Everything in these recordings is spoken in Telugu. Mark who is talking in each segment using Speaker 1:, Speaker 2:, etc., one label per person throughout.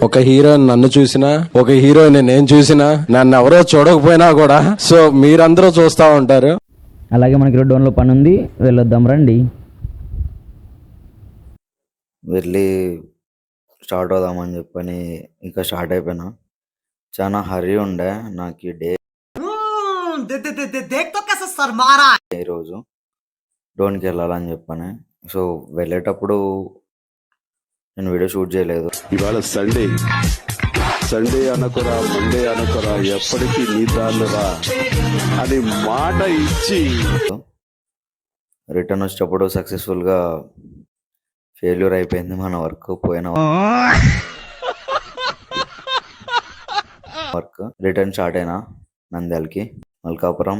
Speaker 1: ఒక హీరోయిన్ నన్ను చూసినా, ఒక హీరోయిన్ నేను చూసినా, నన్ను ఎవరో చూడకపోయినా కూడా సో మీరందరూ చూస్తూ ఉంటారు.
Speaker 2: అలాగే మనకి డోన్లో పని ఉంది, వెళ్ళొద్దాం రండి.
Speaker 3: వెళ్ళి స్టార్ట్ అవుదామని చెప్పని ఇంకా స్టార్ట్ అయిపోయినా. చాలా హరీ ఉండే నాకు ఈ డే. ఈరోజు డోన్కి వెళ్ళాలని చెప్పని. సో వెళ్ళేటప్పుడు నేను వీడియో షూట్ చేయలేదు.
Speaker 4: ఇవాళ సండే అనుకురా, మండే అనుకురా, ఎప్పటికీ నీ దాన్నరా అని మాట ఇచ్చి
Speaker 3: రిటర్న్ వచ్చేటప్పుడు సక్సెస్ఫుల్గా ఫెయిల్యూర్ అయిపోయింది మన వర్క్. పోయిన వర్క్ రిటర్న్ స్టార్ట్ అయినా నంద్యాలకి, Malkapuram.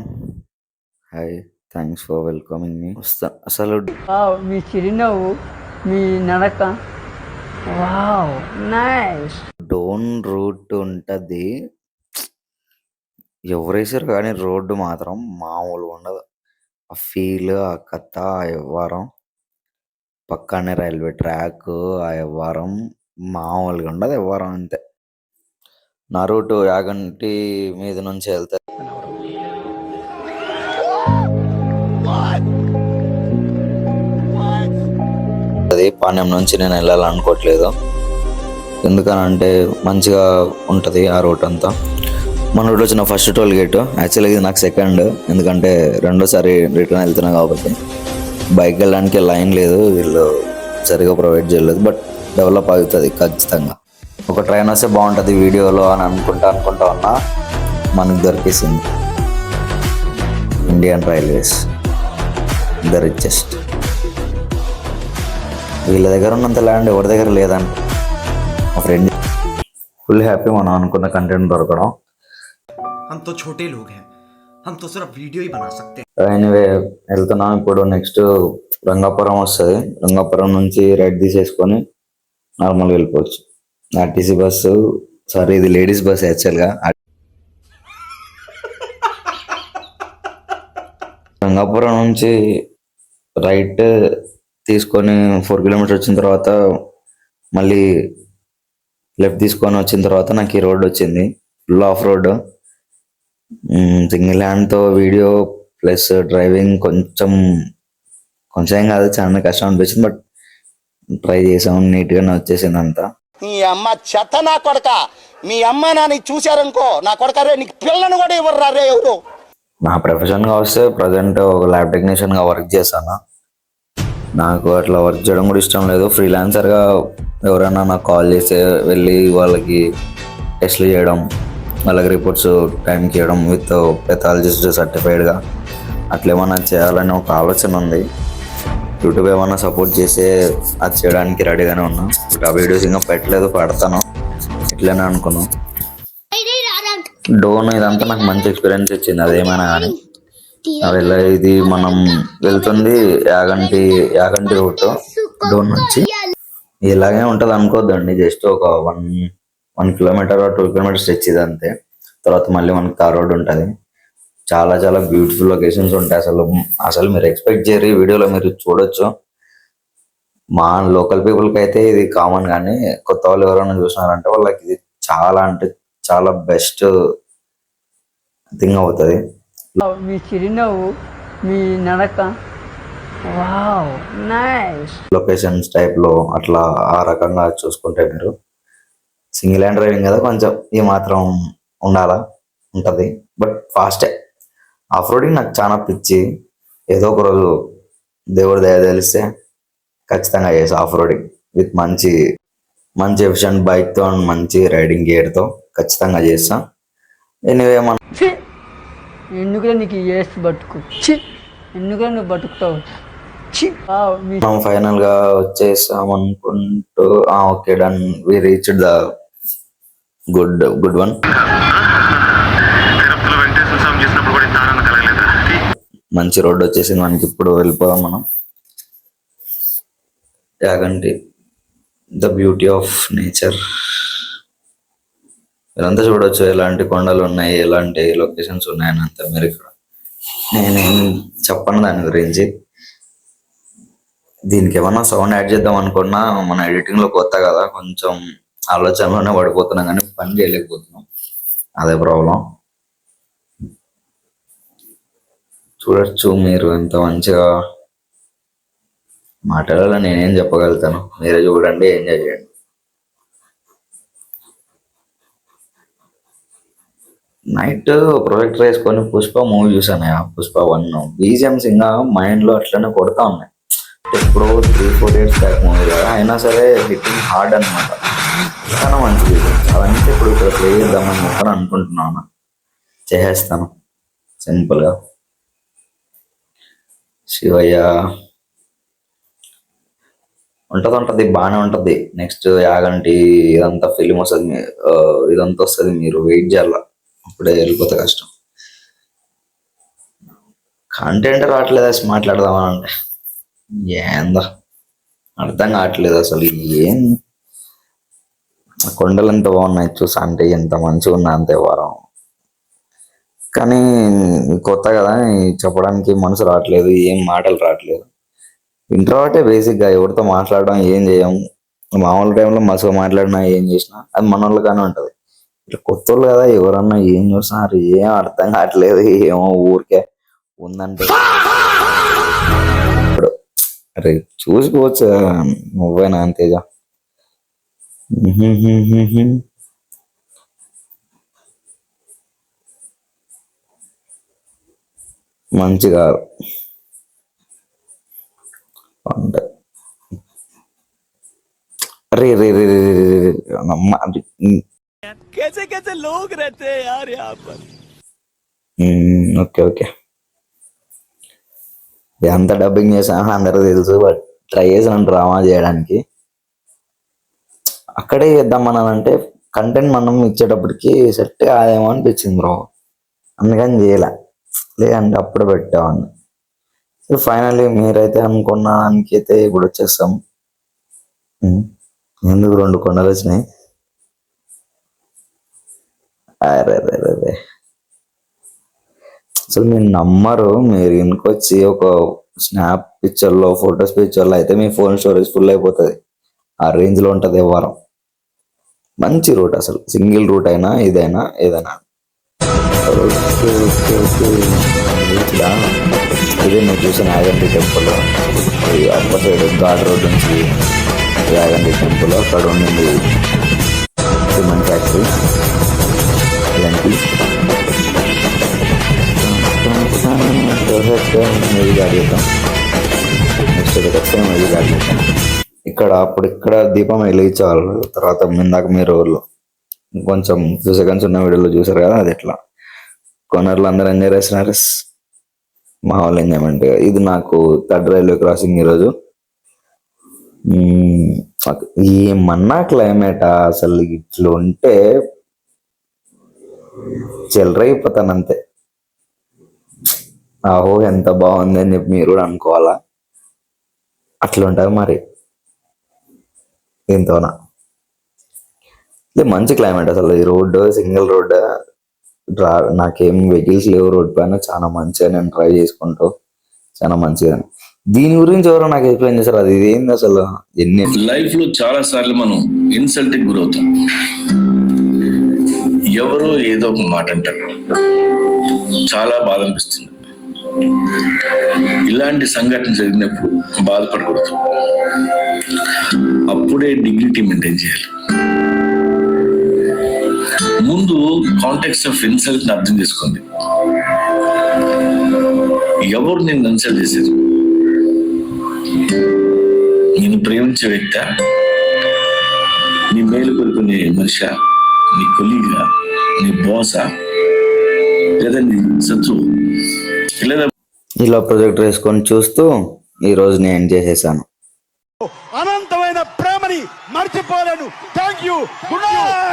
Speaker 3: Hi, thanks for welcoming me. అసలు
Speaker 5: మీ చిరునవ్వు, మీ నడక, వావ్ నైస్.
Speaker 3: డోన్ రూట్ ఉంటుంది, ఎవరేసారు కానీ రోడ్డు మాత్రం మామూలుగా ఉండదు. ఆ ఫీల్, ఆ కథ, ఆ వ్యవహారం, పక్కనే రైల్వే ట్రాక్, ఆ వ్యవహారం మామూలుగా ఉండదు. వ్యవహారం అంతే. నా రూటు యాగంటి మీద నుంచి వెళ్తే అది పాణ్యం నుంచి నేను వెళ్ళాలనుకోవట్లేదు. ఎందుకనంటే మంచిగా ఉంటుంది ఆ రూట్ అంతా. మన రూట్ వచ్చిన ఫస్ట్ టోల్ గేట్, యాక్చువల్గా ఇది నాకు సెకండ్, ఎందుకంటే రెండోసారి రిటర్న్ వెళ్తున్నా కాబట్టి. బైక్ వెళ్ళడానికి లైన్ లేదు, వీళ్ళు సరిగా ప్రొవైడ్ చేయలేదు. బట్ డెవలప్ అవుతుంది ఖచ్చితంగా. ఒక ట్రైన్ వస్తే బాగుంటుంది వీడియోలో అని అనుకుంటా ఉన్నా, మనకు దొరికేసింది ఇండియన్ రైల్వేస్, ద రిచెస్ట్. వీళ్ళ దగ్గర ఉన్నంత ల్యాండ్ ఎవరి దగ్గర లేదంట. మా ఫ్రెండ్ ఫుల్ హ్యాపీ మనం అనుకున్న కంటెంట్ దొరకడం. ఎనీవే వెళ్తున్నాం ఇప్పుడు. నెక్స్ట్ రంగాపురం వస్తుంది. రంగాపురం నుంచి రైట్ తీసేసుకొని నార్మల్గా వెళ్ళిపోవచ్చు. ఆర్టీసీ బస్సు, సారీ ఇది లేడీస్ బస్ యాక్చువల్గా. రంగాపురం నుంచి రైట్ తీసుకొని 4 కిలోమీటర్స్ వచ్చిన తర్వాత మళ్ళీ లెఫ్ట్ తీసుకొని వచ్చిన తర్వాత నాకు ఈ రోడ్ వచ్చింది. ఫుల్ ఆఫ్ రోడ్, సింగిల్ హ్యాండ్తో వీడియో ప్లస్ డ్రైవింగ్ కొంచెం ఏం కాదు, చాలా కష్టం అనిపించింది. బట్ ట్రై చేసాం, నీట్గానే వచ్చేసింది అంతా.
Speaker 6: మీ అమ్మ చెత్త నా కొడక, మీ అమ్మ నాని చూశారనుకో నా కొడక రే, నీకు పిల్లను కూడా ఇవ్వరు రే ఎవరు.
Speaker 3: నా ప్రొఫెషన్గా వస్తే ప్రజెంట్ ఒక ల్యాబ్ టెక్నీషియన్గా వర్క్ చేశాను. నాకు అట్లా వర్క్ చేయడం కూడా ఇష్టం లేదు. ఫ్రీలాన్సర్గా ఎవరైనా నాకు కాల్ చేస్తే వెళ్ళి వాళ్ళకి టెస్ట్లు చేయడం, వాళ్ళకి రిపోర్ట్స్ టైంకి ఇవ్వడం విత్ పెథాలజిస్ట్ సర్టిఫైడ్గా అట్లా ఏమన్నా చేయాలని ఒక ఆలోచన ఉంది. యూట్యూబ్ ఏమన్నా సపోర్ట్ చేస్తే అది చేయడానికి రెడీగానే ఉన్నా. బట్ ఆ వీడియోస్ ఇంకా పెట్టలేదు, పెడతాను ఇట్లనే అనుకున్నాను. డోన్ ఇదంతా నాకు మంచి ఎక్స్పీరియన్స్ ఇచ్చింది. అదేమైనా కానీ ఇది మనం వెళ్తుంది యాగంటి రూట్. డోన్ నుంచి ఇలాగే ఉంటుంది అనుకోద్దండి, జస్ట్ ఒక 1 కిలోమీటర్ 2 కిలోమీటర్ స్ట్రెచ్ ఇది అంతే. తర్వాత మళ్ళీ మనకి తార్ రోడ్ ఉంటుంది. చాలా చాలా బ్యూటిఫుల్ లొకేషన్స్ ఉంటాయి. అసలు మీరు ఎక్స్పెక్ట్ చేయరు, వీడియోలో మీరు చూడొచ్చు. మా లోకల్ పీపుల్కి అయితే ఇది కామన్, కానీ కొత్త వాళ్ళు ఎవరైనా చూసినారంటే వాళ్ళకి ఇది చాలా అంటే చాలా బెస్ట్ థింగ్ అవుతుంది.
Speaker 5: మీ చిరునవ్వు, మీ నడక, వావ్ నైస్.
Speaker 3: లొకేషన్స్ టైప్లో అట్లా ఆ రకంగా చూసుకుంటే మీరు సింగిల్ హ్యాండ్ డ్రైవింగ్ కదా, కొంచెం ఈ మాత్రం ఉంటుంది. బట్ ఫాస్టే. ఆఫ్ రోడింగ్ నాకు చాలా పిచ్చి. ఏదో ఒక రోజు దేవుడి దయ తెలిస్తే ఖచ్చితంగా చేసి ఆఫ్ రోడింగ్ విత్ మంచి ఎఫిషియెంట్ బైక్తో అండ్ మంచి రైడింగ్ గేర్తో ఖచ్చితంగా చేస్తా. ఎనీవే
Speaker 5: ఎందుకులే నీకు ఏస్ బతుకు, ఎందుకులే నువ్వు బతుకుతావు.
Speaker 3: మనం ఫైనల్ గా వచ్చేసాం అనుకుంటూ okay done, we reached the good one. మంచి రోడ్ వచ్చేసింది మనకి. ఇప్పుడు వెళ్ళిపోదాం మనం Yaganti. The beauty of nature ఇదంతా చూడొచ్చు. ఎలాంటి కొండలు ఉన్నాయి, ఎలాంటి లొకేషన్స్ ఉన్నాయని అంతా మీరు ఇక్కడ. నేనేం చెప్పను దాని గురించి. దీనికి ఏమన్నా సౌండ్ యాడ్ చేద్దాం అనుకున్నా, మన ఎడిటింగ్ లో కొత్త కదా, కొంచెం ఆలోచనలోనే పడిపోతున్నాం కానీ పని చేయలేకపోతున్నాం. అదే ప్రాబ్లం. చూడొచ్చు మీరు ఎంత మంచిగా మాట్లాడాలని నేనేం చెప్పగలుగుతాను, మీరే చూడండి, ఎంజాయ్ చేయండి. నైట్ ప్రొజెక్టర్ వేసుకొని పుష్ప మూవీ చూసాను, పుష్ప 1 BGMs ఇంకా మైండ్ లో అట్లనే కొడతా ఉన్నాయి. ఎప్పుడో 3-4 years బ్యాక్ మూవీ కదా, అయినా సరే హిట్టింగ్ హార్డ్ అనమాట. చాలా మంచిది. అవన్నీ ఇప్పుడు ఇక్కడ ప్లే చేద్దామని చెప్పని అనుకుంటున్నాను. చేసేస్తాను సింపుల్ గా. శివయ్య ఉంటది బాగానే ఉంటది. నెక్స్ట్ యాగంటి ఇదంతా ఫిలిం వస్తుంది, ఇదంతా వస్తుంది. మీరు వెయిట్ చేయాల, అప్పుడే వెళ్ళిపోతే కష్టం. కంటెంట్ రావట్లేదు అసలు మాట్లాడదామని అంటే, ఏందో అర్థం కావట్లేదు అసలు. ఏం కొండలు ఎంత బాగున్నాయి చూసా అంటే, ఎంత మంచిగా ఉన్నా అంతే వారం. కానీ కొత్త కదా, చెప్పడానికి మనసు రావట్లేదు, ఏం మాటలు రావట్లేదు. ఇంట్రోవర్టే బేసిక్ గా, ఎవరితో మాట్లాడడం ఏం చేయం. మామూలు టైంలో మస్తుగా మాట్లాడినా ఏం చేసినా అది మన వాళ్ళగానే ఉంటది. ఇట్లా కొత్త వాళ్ళు కదా, ఎవరన్నా ఏం చూస్తున్నారు ఏం అర్థం కావట్లేదు. ఏమో ఊరికే ఉందంటే ఇప్పుడు అరే చూసుకోవచ్చు నువ్వేనా అంతేజ. మంచిగా అంటే రే రే రే రే రే రే అమ్మ అది. ఓకే ఓకే, ఎంత డబ్బింగ్ చేసాను అందరికి తెలుసు, బట్ ట్రై చేసాను డ్రామా చేయడానికి. అక్కడే చేద్దామన్నానంటే కంటెంట్ మనం ఇచ్చేటప్పటికి సెట్ కాదేమో అనిపించింది బ్రో, అందుకని చేయలే. లేదంటే అప్పుడు పెట్టేవాడిని. ఫైనల్లీ మీరైతే అనుకున్న దానికైతే ఇప్పుడు వచ్చేస్తాం. ఎందుకు 2 కొండలు వచ్చినాయి? అరే అసలు మీరు నమ్మరు, మీరు ఇంకొచ్చి ఒక స్నాప్ పిక్చర్లో ఫొటోస్ పిక్చర్లో అయితే మీ ఫోన్ స్టోరేజ్ ఫుల్ అయిపోతుంది. ఆ రేంజ్ లో ఉంటది వారం. మంచి రూట్ అసలు, సింగిల్ రూట్ అయినా ఇదైనా ఏదైనా. ఇదే మీరు చూసిన Yaganti temple, upper side ghat road నుంచి యాగంటి టెంపుల్, అక్కడ ఉండింది సిమెంట్ ఫ్యాక్టరీ. ఇలాంటి ఇక్కడ అప్పుడు ఇక్కడ దీపం వెలిగించేవాళ్ళు. తర్వాత ఇందాక మీరు కొంచెం 2 seconds ఉన్న వీడియోలో చూసారు కదా, అది ఎట్లా కొనర్లు అందరూ ఎంజాయ్ చేస్తున్నారు. మా వాళ్ళు ఎంజాయ్మెంట్. ఇది నాకు 3rd రైల్వే క్రాసింగ్ ఈరోజు. ఏమన్నా క్లైమేట్ అసలు ఇట్లా ఉంటే చెలరైపోతాను అంతే. ఆహో ఎంత బాగుంది అని చెప్పి మీరు కూడా అనుకోవాలా, అట్లా ఉంటుంది మరి దీంతోనా. ఇది మంచి క్లైమేట్ అసలు. ఈ రోడ్డు సింగిల్ రోడ్, నాకేం వెహికల్స్ లేవు రోడ్ పైన, చాలా మంచిగా నేను డ్రైవ్ చేసుకుంటూ చాలా మంచిగా. దీని గురించి ఎవరో నాకు ఎక్స్ప్లెయిన్ చేశారు, అది ఇదేంది అసలు. ఎన్ని
Speaker 7: లైఫ్ లో చాలా సార్లు మనం ఇన్సల్ట్ కి గురవుతాం. ఎవరో ఏదో ఒక మాట అంటారు, చాలా బాధ అనిపిస్తుంది. ఇలాంటి సంఘటన జరిగినప్పుడు బాధపడకూడదు, అప్పుడే డిగ్నిటీ మెయింటైన్ చేయాలి. ముందు కాంటెక్స్ట్ ఆఫ్ ఇన్సల్ట్ ని అర్థం చేసుకోండి. ఎవరు నేను ఇన్సల్ట్ చేశారు? నేను ప్రేమించే వ్యక్తి, నీ మేలు కోరుకునే మనిషా, నీ కొలీగా, నీ బాసా, లేదా నీ శత్రువు, లేదా
Speaker 3: ఇలా ప్రొజెక్టర్ వేసుకొని చూస్తూ ఈ రోజు నేను చేసేసాను.
Speaker 6: అనంతమైన ప్రేమని మర్చిపోలేను. Thank you. Good night.